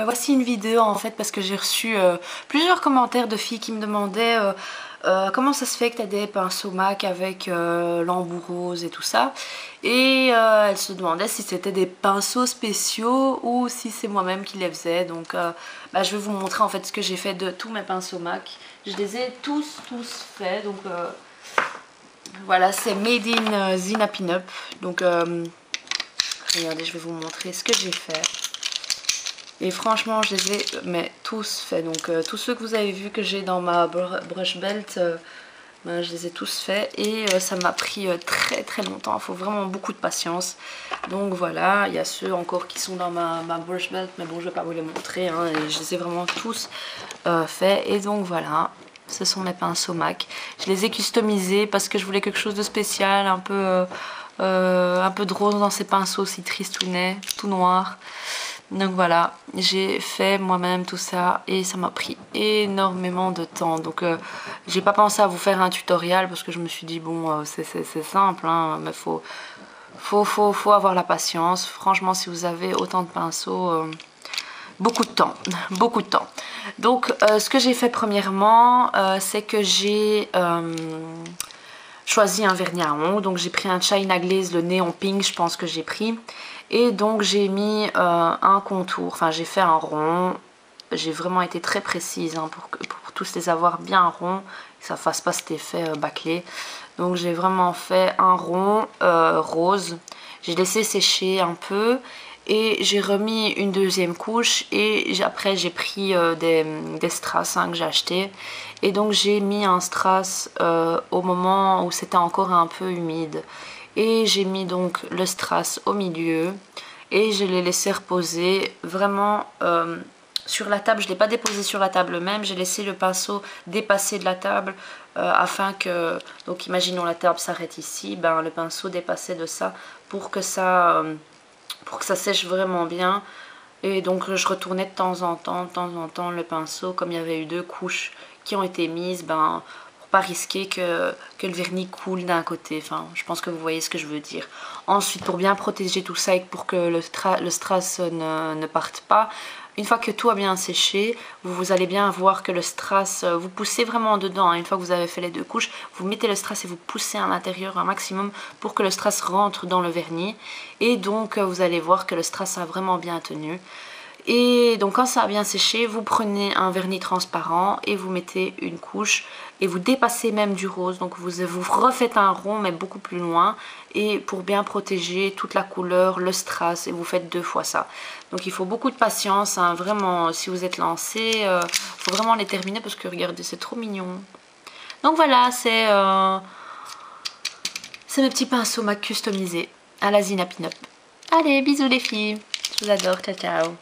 voici une vidéo en fait parce que j'ai reçu plusieurs commentaires de filles qui me demandaient comment ça se fait que tu as des pinceaux MAC avec l'embout rose et tout ça. Et elles se demandaient si c'était des pinceaux spéciaux ou si c'est moi-même qui les faisais. Donc je vais vous montrer en fait ce que j'ai fait de tous mes pinceaux MAC. Je les ai tous faits. Donc voilà, c'est Made in Zina Pin-Up. Donc regardez, je vais vous montrer ce que j'ai fait. Et franchement, je les ai tous faits. Donc tous ceux que vous avez vus que j'ai dans ma brush belt, je les ai tous faits. Et ça m'a pris très longtemps. Il faut vraiment beaucoup de patience. Donc voilà, il y a ceux encore qui sont dans ma brush belt. Mais bon, je ne vais pas vous les montrer. Hein, et je les ai vraiment tous faits. Et donc voilà, ce sont mes pinceaux MAC. Je les ai customisés parce que je voulais quelque chose de spécial. Un peu de rose dans ces pinceaux aussi tristounets, tout noir. Donc voilà, j'ai fait moi-même tout ça et ça m'a pris énormément de temps. Donc j'ai pas pensé à vous faire un tutoriel parce que je me suis dit bon c'est simple hein, mais faut avoir la patience. Franchement, si vous avez autant de pinceaux, beaucoup de temps, beaucoup de temps. Donc ce que j'ai fait premièrement, c'est que j'ai choisi un vernis à ongles. Donc j'ai pris un China Glaze, le néon pink, je pense que j'ai pris. Et donc j'ai mis un contour, enfin j'ai fait un rond. J'ai vraiment été très précise hein, pour tous les avoir bien ronds, que ça ne fasse pas cet effet bâclé. Donc j'ai vraiment fait un rond rose. J'ai laissé sécher un peu et j'ai remis une deuxième couche. Et après j'ai pris des strass hein, que j'ai acheté. Et donc j'ai mis un strass au moment où c'était encore un peu humide. Et j'ai mis donc le strass au milieu et je l'ai laissé reposer vraiment sur la table. Je ne l'ai pas déposé sur la table même, j'ai laissé le pinceau dépasser de la table afin que, donc imaginons la table s'arrête ici, ben, le pinceau dépassait de ça pour que ça sèche vraiment bien. Et donc je retournais de temps en temps le pinceau, comme il y avait eu deux couches qui ont été mises, ben, pas risquer que le vernis coule d'un côté. Enfin, je pense que vous voyez ce que je veux dire. Ensuite, pour bien protéger tout ça et pour que le strass ne parte pas, une fois que tout a bien séché, vous allez bien voir que le strass, vous poussez vraiment dedans. Une fois que vous avez fait les deux couches, vous mettez le strass et vous poussez à l'intérieur un maximum pour que le strass rentre dans le vernis. Et donc, vous allez voir que le strass a vraiment bien tenu. Et donc quand ça a bien séché, vous prenez un vernis transparent et vous mettez une couche et vous dépassez même du rose. Donc vous refaites un rond mais beaucoup plus loin et pour bien protéger toute la couleur, le strass, et vous faites 2 fois ça. Donc il faut beaucoup de patience, hein, vraiment si vous êtes lancé, faut vraiment les terminer parce que regardez c'est trop mignon. Donc voilà, c'est mes petits pinceaux MAC customisés à la Zina Pin-Up. Allez, bisous les filles, je vous adore, ciao ciao.